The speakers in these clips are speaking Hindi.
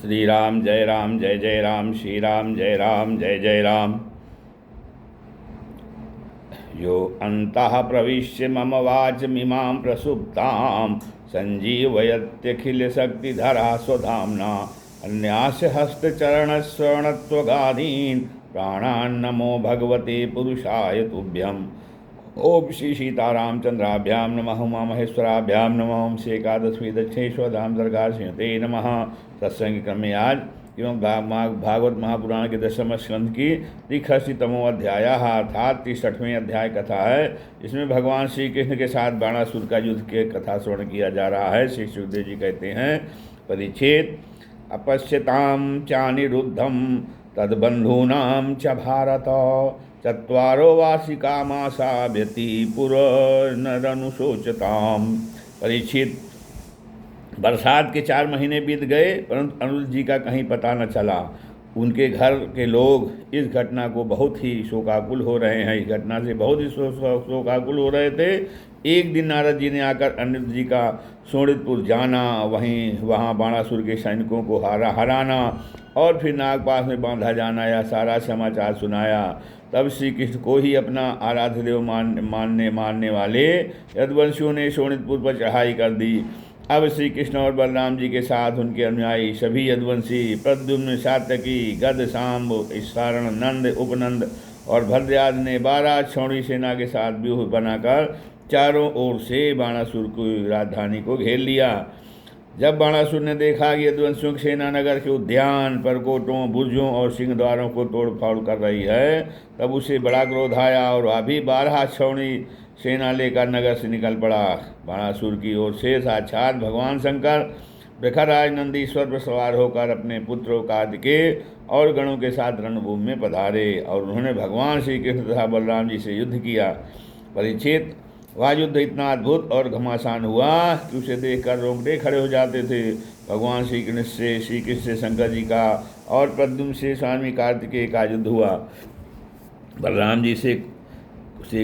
श्री राम जय जय राम, श्री राम जय जय राम। यो अंतः प्रविश्य मम वाचमिमां प्रसुप्तां संजीवयत्यखिलशक्तिधरा स्वधाम्ना अन्यास्य हस्तचरणश्रवणत्वगादीन् प्राणान्नमो भगवते पुरुषाय तुभ्यम्। ओम श्री सीतारामचंद्राभ्याम नमः, उमा महेश्वराभ्याम नमः। ओम श्री एकादशमी दक्षिणेश्वरधाम दरगाह सिंहते नमः। सत्संग क्रम में आज एवं भागवत महापुराण के 10वें स्कंध की 63तमो अध्याय अर्थात 63वें अध्याय कथा है। इसमें भगवान श्री कृष्ण के साथ बाणासुर का युद्ध के कथा श्रवण किया जा रहा है। श्री सुखदेव जी कहते हैं, परीक्षित, अपश्यताम चानिरुद्धम तद्बंधूनां च भारत चत्वारो वार्षिका मासा व्यति पुनरनुशोचताम। परीक्षित, बरसात के 4 महीने बीत गए परंतु अनुरुद्ध जी का कहीं पता न चला। उनके घर के लोग इस घटना को बहुत ही शोकाकुल हो रहे हैं। इस घटना से बहुत ही शोकाकुल हो रहे थे। एक दिन नारद जी ने आकर अनुरुद्ध जी का शोणितपुर जाना, वहाँ बाणासुर के सैनिकों को हराना और फिर नागपाश में बांधा जाना, यह सारा समाचार सुनाया। तब श्री कृष्ण को ही अपना आराध्य देव मानने वाले यदुवंशियों ने शोणितपुर पर चढ़ाई कर दी। अब श्री कृष्ण और बलराम जी के साथ उनके अनुयायी सभी यदुवंशी प्रद्युम्न, सात्यकी, गद, सांब, सारण, नंद, उपनंद और भद्रयाद ने 12 छौड़ी सेना के साथ व्यूह बनाकर चारों ओर से बाणासुर की राजधानी को घेर लिया। जब बाणासुर ने देखा कि यदुवंशियों की सेना नगर के उद्यान, परकोटों, बुर्जों और सिंह द्वारों को तोड़ फाड़ कर रही है, तब उसे बड़ा क्रोध आया और वह भी 12 छौड़ी सेना लेकर नगर से निकल पड़ा। बाणासुर की ओर से साक्षात भगवान शंकर प्रखरराज नंदीश्वर पर सवार होकर अपने पुत्रों कार्तिकेय और गणों के साथ रणभूमि में पधारे और उन्होंने भगवान श्री कृष्ण तथा बलराम जी से युद्ध किया। परीक्षित, वह युद्ध इतना अद्भुत और घमासान हुआ कि उसे देखकर रोंगटे खड़े हो जाते थे। भगवान श्री कृष्ण से शंकर जी का और प्रद्युम्न से स्वामी कार्तिकेय का युद्ध हुआ। बलराम जी से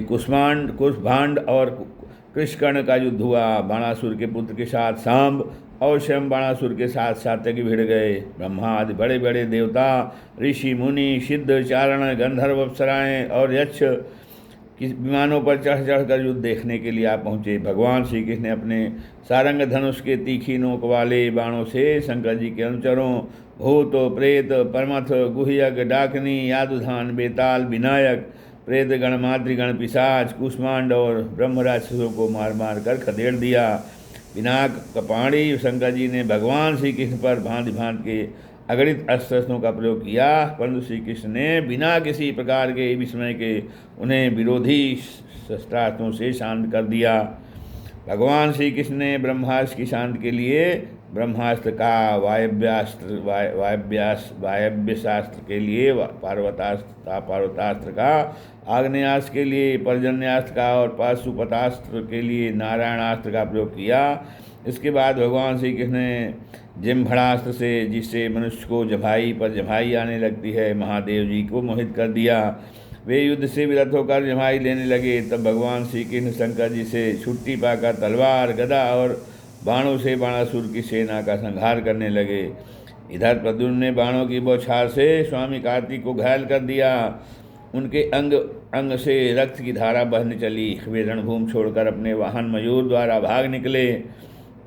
कुशभांड और कृष्णकर्ण का युद्ध हुआ। बाणासुर के पुत्र के साथ सांब और स्वयं बाणासुर के साथ सात्यकी भिड़ गए। ब्रह्मा आदि बड़े बड़े देवता, ऋषि, मुनि, सिद्ध, चारण, गंधर्व, अप्सराएं और यक्ष विमानों पर चढ़ कर युद्ध देखने के लिए आ पहुँचे। भगवान श्री कृष्ण ने अपने सारंग धनुष के तीखी नोक वाले बाणों से शंकर जी के अनुचरों भूत, प्रेत, परमथ, गुह्यक, डाकनी, यादुधान, बेताल, विनायक, प्रेत गण, मातृगण, पिशाच, कुष्मांड और ब्रह्म राक्षसों को मार मार कर खदेड़ दिया। पिनाक कपाणी शंकर जी ने भगवान श्री कृष्ण पर भांति भांति के अगणित अस्त्रों का प्रयोग किया, परंतु श्री कृष्ण ने बिना किसी प्रकार के विस्मय के उन्हें विरोधी शस्त्रास्त्रों से शांत कर दिया। भगवान श्री कृष्ण ने ब्रह्मास्त्र की शांति के लिए ब्रह्मास्त्र का, वायव्यशास्त्र के लिए पार्वतास्त्र का, आग्नेयास्त्र के लिए पर्जन्यास्त्र का और पाशुपतास्त्र के लिए नारायणास्त्र का प्रयोग किया। इसके बाद भगवान श्री कृष्ण ने जिम्भड़ास्त्र से, जिससे मनुष्य को जभाई पर जभाई आने लगती है, महादेव जी को मोहित कर दिया। वे युद्ध से विरत होकर जमाई लेने लगे। तब भगवान श्री कृष्ण शंकर जी से छुट्टी पाकर तलवार, गदा और बाणों से बाणासुर की सेना का संहार करने लगे। इधर प्रद्युम्न ने बाणों की बौछार से स्वामी कार्तिक को घायल कर दिया। उनके अंग अंग से रक्त की धारा बहने चली। वे रणभूमि छोड़कर अपने वाहन मयूर द्वारा भाग निकले।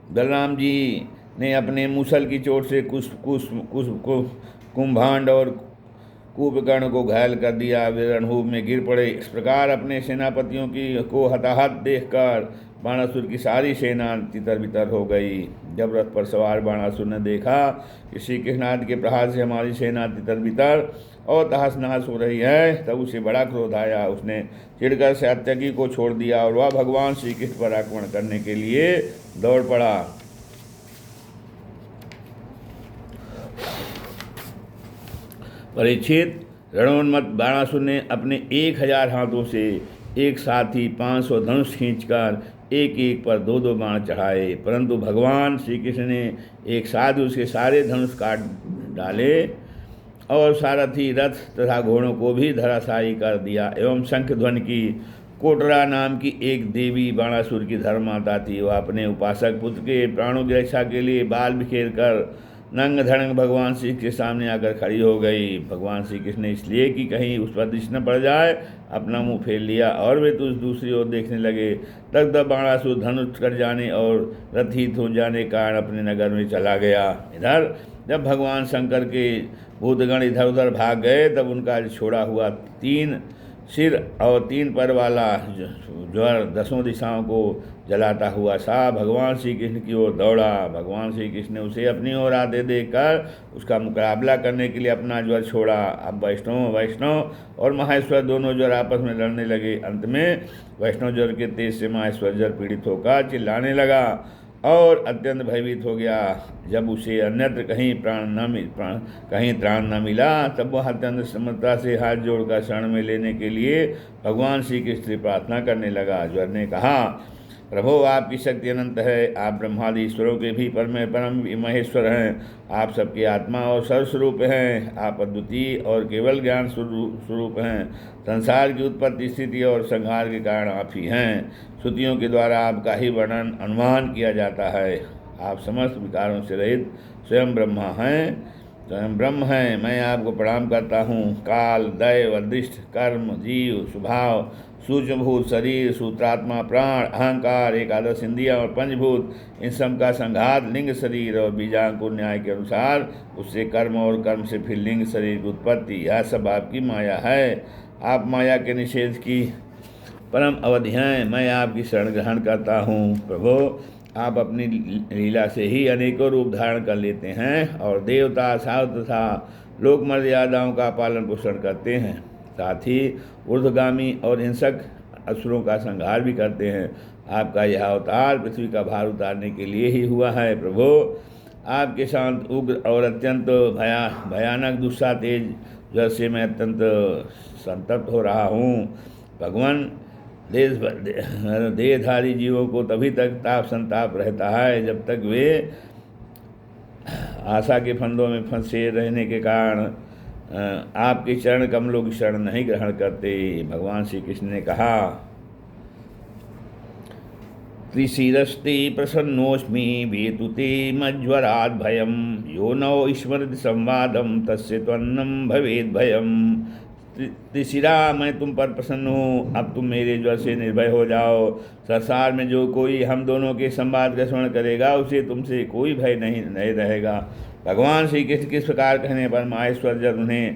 बलराम जी ने अपने मूसल की चोट से कुंभांड और कुंभकर्ण को घायल कर दिया। वे रणभूमि में गिर पड़े। इस प्रकार अपने सेनापतियों को हताहत देखकर बाणासुर की सारी सेना तितर बितर हो गई। जब रथ पर सवार बाणासुर ने देखा कि श्री कृष्णादि के प्रहार से हमारी सेना तितर बितर और तहस नहस हो रही है, तब उसे बड़ा क्रोध आया। उसने चिढ़कर सात्यकी को छोड़ दिया और वह भगवान श्री कृष्ण पर आक्रमण करने के लिए दौड़ पड़ा। परीक्षित, रणोन्मत्त बाणासुर ने अपने 1000 हाथों से एक साथ ही 500 धनुष खींचकर एक एक पर 2-2 बाण चढ़ाए, परंतु भगवान श्री कृष्ण ने एक साथ उसके सारे धनुष काट डाले और सारथी, रथ तथा घोड़ों को भी धराशायी कर दिया। एवं शंख ध्वनि की कोटरा नाम की एक देवी बाणासुर की धर्ममाता थी। वह अपने उपासक पुत्र के प्राणों की रक्षा के लिए बाल बिखेर कर नंग धड़ंग भगवान श्री के सामने आकर खड़ी हो गई। भगवान श्री कृष्ण ने इसलिए कि कहीं उस पर दृष्टि न पड़ जाए अपना मुंह फेर लिया और वे तो दूसरी ओर देखने लगे। तब तब बाणासुर धनुष कट जाने और रथित हो जाने के कारण अपने नगर में चला गया। इधर जब भगवान शंकर के भूतगण इधर उधर भाग गए तब उनका छोड़ा हुआ 3 सिर और 3 पर वाला ज्वर 10 दिशाओं को जलाता हुआ सा भगवान श्री कृष्ण की ओर दौड़ा। भगवान श्री कृष्ण ने उसे अपनी ओर आते देखकर उसका मुकाबला करने के लिए अपना ज्वर छोड़ा। अब वैष्णव और महेश्वर दोनों ज्वर आपस में लड़ने लगे। अंत में वैष्णव ज्वर के तेज से महेश्वर ज्वर पीड़ित होकर चिल्लाने लगा और अत्यंत भयभीत हो गया। जब उसे अन्यत्र कहीं त्राण न मिला तब वह अत्यंत समर्था से हाथ जोड़कर शरण में लेने के लिए भगवान श्री कृष्ण से प्रार्थना करने लगा। ज्वर ने कहा, प्रभु आपकी शक्ति अनंत है, आप ब्रह्मादि ईश्वरों के भी परम महेश्वर हैं, आप सबके आत्मा और सर्वस्वरूप हैं, आप अद्वितीय और केवल ज्ञान स्वरूप हैं, संसार की उत्पत्ति स्थिति और संहार के कारण आप ही हैं। श्रुतियों के द्वारा आपका ही वर्णन अनुमान किया जाता है। आप समस्त विकारों से रहित स्वयं ब्रह्मा हैं, स्वयं ब्रह्म हैं। मैं आपको प्रणाम करता हूँ। काल, दैव, अदृष्ट, कर्म, जीव, स्वभाव, सूक्ष्मभूत शरीर, सूत्रात्मा, प्राण, अहंकार, एकादश इंद्रियाँ और पंचभूत, इन सब का संघात लिंग शरीर और बीजांकुर न्याय के अनुसार उससे कर्म और कर्म से फिर लिंग शरीर की उत्पत्ति, यह सब आपकी माया है। आप माया के निषेध की परम अवधि हैं। मैं आपकी शरण ग्रहण करता हूँ। प्रभु आप अपनी लीला से ही अनेकों रूप धारण कर लेते हैं और देवता, साधु तथा लोक मर्यादाओं का पालन पोषण करते हैं, साथ ही ऊर्ध्वगामी और हिंसक असुरों का संहार भी करते हैं। आपका यह अवतार पृथ्वी का भार उतारने के लिए ही हुआ है। प्रभु आपके शांत, उग्र और अत्यंत भयानक दुस्सा तेज ज्वर से मैं अत्यंत संतप्त हो रहा हूँ। भगवान देहधारी जीवों को तभी तक ताप संताप रहता है जब तक वे आशा के फंदों में फंसे रहने के कारण आपके चरण कमलों की शरण नहीं ग्रहण करते। भगवान श्री कृष्ण ने कहा, त्रिशिरस्ते प्रसन्नोऽस्मि वेतुते मज्वरात् भयं यो नो ईश्वरति संवादं तस्य त्वन्नं भवेद् भयं। त्रिशिरा, मैं तुम पर प्रसन्न हूँ, अब तुम मेरे ज्वर से निर्भय हो जाओ। संसार में जो कोई हम दोनों के संवाद का श्रवण करेगा उसे तुमसे कोई भय नहीं रहेगा। भगवान श्री कृष्ण किस प्रकार कहने पर माहेश्वर जब उन्हें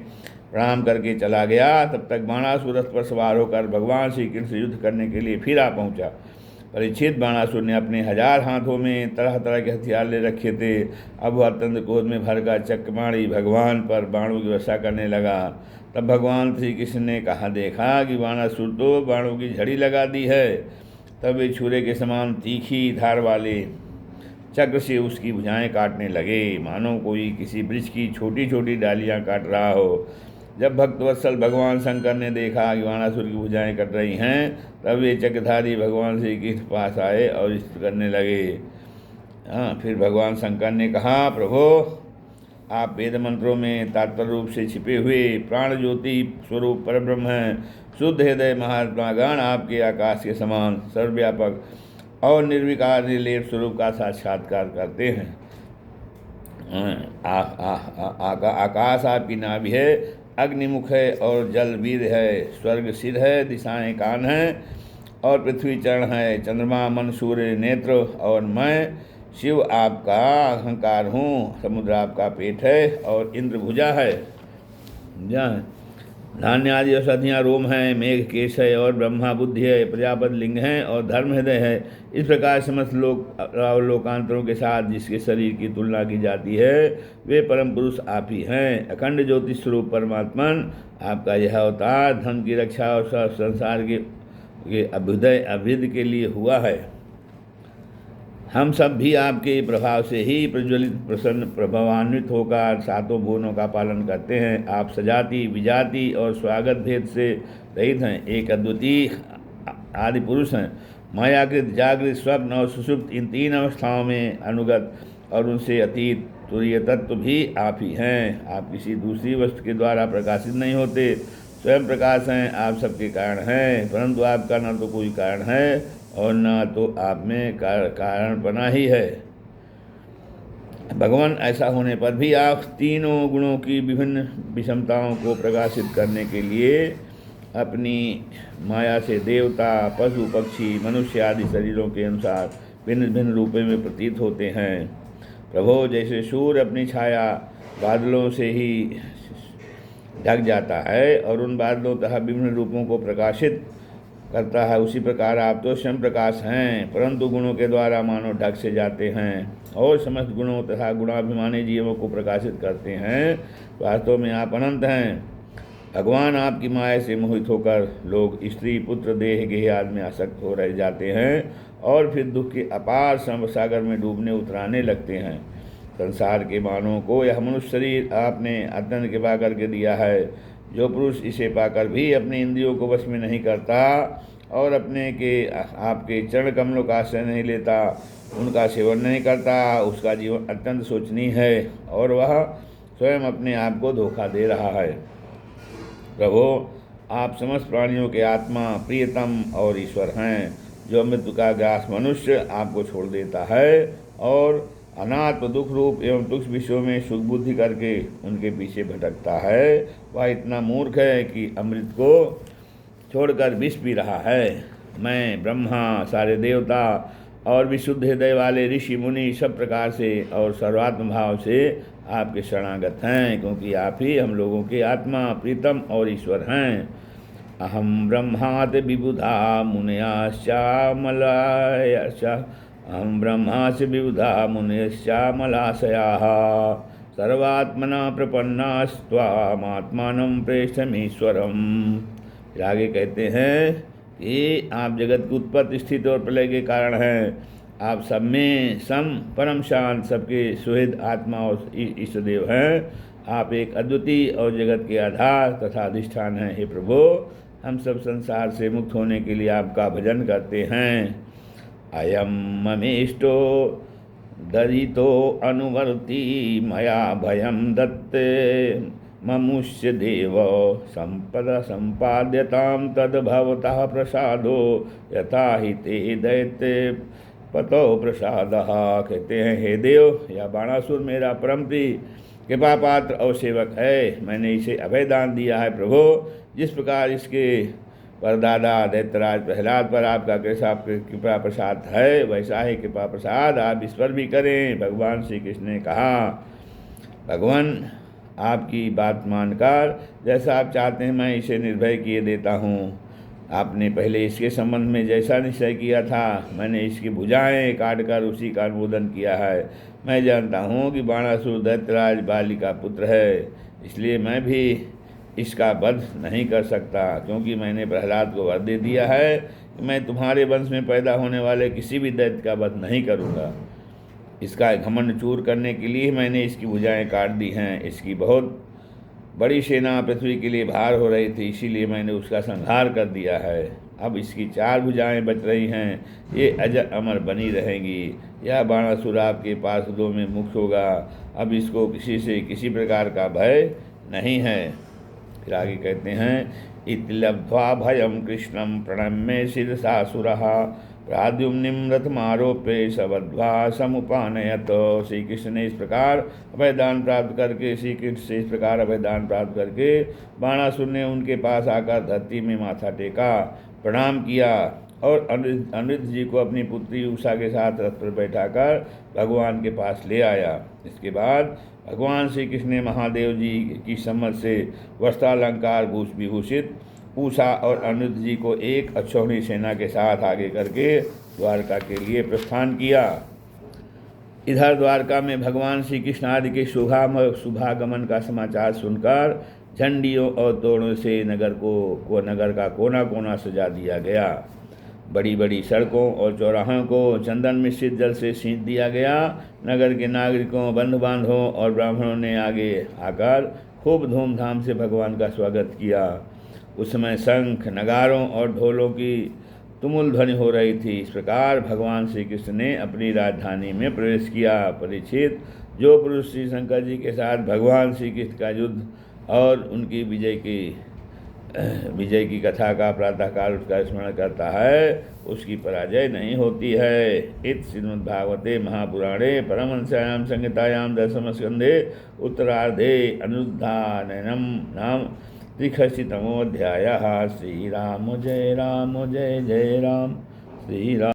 प्रणाम करके चला गया तब तक बाणासुर रथ पर सवार होकर भगवान श्री कृष्ण से युद्ध करने के लिए फिर आ पहुँचा। परीक्षित बाणासुर ने अपने 1000 हाथों में तरह तरह के हथियार ले रखे थे। अब वह अत्यंत क्रोध में भरकर चक्रमाणी भगवान पर बाणों की वर्षा करने लगा। तब भगवान श्री कृष्ण ने कहा, देखा कि बाणासुर तो बाणों की झड़ी लगा दी है। तब वे छुरे के समान तीखी धार वाले चक्र से उसकी भुजाएं काटने लगे, मानो कोई किसी वृक्ष की छोटी छोटी डालियां काट रहा हो। जब भक्तवत्सल भगवान शंकर ने देखा कि बाणासुर की भुजाएं कट रही हैं तब वे चक्रधारी भगवान श्री कृष्ण पास आए और स्तुति करने लगे। फिर भगवान शंकर ने कहा, प्रभु आप वेद मंत्रों में तात्पर्य रूप से छिपे हुए प्राण ज्योति स्वरूप परब्रह्म हैं। शुद्ध हृदय महात्मागण आपके आकाश के समान सर्वव्यापक और निर्विकार निर्लेप स्वरूप का साक्षात्कार करते हैं। आकाश आपकी नाभि है, अग्निमुख है और जल वीर है, स्वर्ग सिर है, दिशाएं कान हैं और पृथ्वी चरण है, चंद्रमा मन सूर्य नेत्र और मैं शिव आपका अहंकार हूँ, समुद्र आपका पेट है और इंद्र भुजा है। धान्य आदि औषधियाँ रोम हैं, मेघ केश है और ब्रह्मा बुद्धि है, प्रजापति लिंग हैं और धर्म हृदय है। इस प्रकार समस्त लोकांतरों के साथ जिसके शरीर की तुलना की जाती है वे परम पुरुष आप ही हैं। अखंड ज्योति स्वरूप परमात्मन आपका यह अवतार धर्म की रक्षा और संसार के अभ्युदय के लिए हुआ है। हम सब भी आपके प्रभाव से ही प्रज्वलित प्रसन्न प्रभावान्वित होकर सातों भुवनों का पालन करते हैं। आप सजाति विजाति और स्वागत भेद से रहित हैं, एक अद्वितीय आदि पुरुष हैं। मायाकृत, जागृत, स्वप्न और सुषुप्त इन 3 अवस्थाओं में अनुगत और उनसे अतीत तुरीय तत्व भी आप ही हैं। आप किसी दूसरी वस्तु के द्वारा प्रकाशित नहीं होते, स्वयं प्रकाश हैं, आप सबके कारण हैं, परंतु आपका न तो कोई कारण है और न तो आप में कारण बना ही है। भगवान, ऐसा होने पर भी आप तीनों गुणों की विभिन्न विषमताओं को प्रकाशित करने के लिए अपनी माया से देवता, पशु, पक्षी, मनुष्य आदि शरीरों के अनुसार भिन्न भिन्न रूपों में प्रतीत होते हैं। प्रभो, जैसे सूर्य अपनी छाया बादलों से ही ढक जाता है और उन बादलों तथा विभिन्न रूपों को प्रकाशित करता है, उसी प्रकार आप तो स्वयं प्रकाश हैं, परंतु गुणों के द्वारा मानो ढक से जाते हैं और समस्त गुणों तथा गुणाभिमानी जीवों को प्रकाशित करते हैं। वास्तव में आप अनंत हैं। भगवान, आपकी माया से मोहित होकर लोग स्त्री, पुत्र, देह, गेह आदि में आसक्त हो रह जाते हैं और फिर दुख के अपार सागर में डूबने उतराने लगते हैं। संसार के मानवों को यह मनुष्य शरीर आपने अत्यंत कृपा करके दिया है। जो पुरुष इसे पाकर भी अपनी इंद्रियों को वश में नहीं करता और अपने के आपके चरण कमलों का आश्रय नहीं लेता, उनका सेवन नहीं करता, उसका जीवन अत्यंत शोचनीय है और वह स्वयं अपने आप को धोखा दे रहा है। प्रभो, आप समस्त प्राणियों के आत्मा, प्रियतम और ईश्वर हैं। जो मृत्यु का ग्रास मनुष्य आपको छोड़ देता है और अनात्म दुख रूप एवं तुक्ष विषयों में सुख बुद्धि करके उनके पीछे भटकता है, वह इतना मूर्ख है कि अमृत को छोड़कर विष पी रहा है। मैं, ब्रह्मा, सारे देवता और विशुद्ध हृदय वाले ऋषि मुनि सब प्रकार से और सर्वात्म भाव से आपके शरणागत हैं, क्योंकि आप ही हम लोगों के आत्मा, प्रीतम और ईश्वर हैं। अहम ब्रह्मात् विबुधा मुनयश्चामलायश्च अहम ब्रह्मास्य विबुधा मुनयश्चामलाशयाः सर्वात्मना प्रपन्नास्त्वामात्मानं प्रेष्ठमीश्वरम्। फिर आगे कहते हैं कि आप जगत की उत्पत्ति, स्थिति और प्रलय के कारण हैं। आप सब में सम, परम शांत, सबके सुहृद आत्मा और ईष्टदेव हैं। आप एक अद्वितीय और जगत के आधार तथा अधिष्ठान हैं। हे प्रभु, हम सब संसार से मुक्त होने के लिए आपका भजन करते हैं। अयम ममेष्टो दरितो अनुवर्ती मया भयम दत्ते ममुष्य देव संपद संपाद्यताम तद भवतः प्रसादो यथा हि ते दैत्य पतो प्रसादः। कहते हैं, हे देव, यह बाणासुर मेरा परम प्रिय कृपा पात्र और सेवक है। मैंने इसे अभय दान दिया है। प्रभु, जिस प्रकार इसके परदादा दैत्यराज प्रहलाद पर आपका कृपा प्रसाद है, वैसा ही कृपा प्रसाद आप इस पर भी करें। भगवान श्री कृष्ण ने कहा, भगवान, आपकी बात मानकर जैसा आप चाहते हैं मैं इसे निर्भय किए देता हूँ। आपने पहले इसके संबंध में जैसा निश्चय किया था, मैंने इसकी भुजाएं काटकर उसी का अनुमोदन किया है। मैं जानता हूँ कि बाणासुर दैत्यराज बाली का पुत्र है, इसलिए मैं भी इसका वध नहीं कर सकता, क्योंकि मैंने प्रहलाद को वर दे दिया है कि मैं तुम्हारे वंश में पैदा होने वाले किसी भी दैत्य का वध नहीं करूँगा। इसका घमंड चूर करने के लिए मैंने इसकी भुजाएं काट दी हैं। इसकी बहुत बड़ी सेना पृथ्वी के लिए भार हो रही थी, इसीलिए मैंने उसका संहार कर दिया है। अब इसकी 4 भुजाएं बच रही हैं, ये अजर अमर बनी रहेंगी। यह बाणासुर आपके पार्षदों में मुक्त होगा। अब इसको किसी से किसी प्रकार का भय नहीं है। फिर आगे कहते हैं, इति लब्ध्वा भयं कृष्णं प्रणम्य शिरसासुरः प्राद्युम्निं रथमारोप्य सवध्वा समुपानयत। श्री कृष्ण ने इस प्रकार अभयदान प्राप्त करके बाणासुर ने उनके पास आकर धरती में माथा टेका, प्रणाम किया और अनिरुद्ध जी को अपनी पुत्री उषा के साथ रथ पर बैठाकर भगवान के पास ले आया। इसके बाद भगवान श्री कृष्ण ने महादेव जी की सम्मत से वस्त्रालंकार विभूषित उषा और अनिरुद्ध जी को एक अक्षौहिणी सेना के साथ आगे करके द्वारका के लिए प्रस्थान किया। इधर द्वारका में भगवान श्री कृष्ण आदि के शुभागमन का समाचार सुनकर झंडियों और तोरणों से नगर का कोना कोना सजा दिया गया। बड़ी बड़ी सड़कों और चौराहों को चंदन मिश्रित जल से सींच दिया गया। नगर के नागरिकों, बंधु बांधवों और ब्राह्मणों ने आगे आकर खूब धूमधाम से भगवान का स्वागत किया। उस समय शंख, नगारों और ढोलों की तुमुल ध्वनि हो रही थी। इस प्रकार भगवान श्री कृष्ण ने अपनी राजधानी में प्रवेश किया। परीक्षित, जो पुरुष श्री शंकर जी के साथ भगवान श्री कृष्ण का युद्ध और उनकी विजय की विजय की कथा का प्रातःकाल उठकर स्मरण करता है, उसकी पराजय नहीं होती है। इत श्रीमद्भागवते महापुराणे परमहंस्यां संहितायां दशमस्कन्धे उत्तरार्धे अनिरुद्धानयनं नाम 63तमोऽध्यायः। श्रीराम जय जय राम। श्रीराम।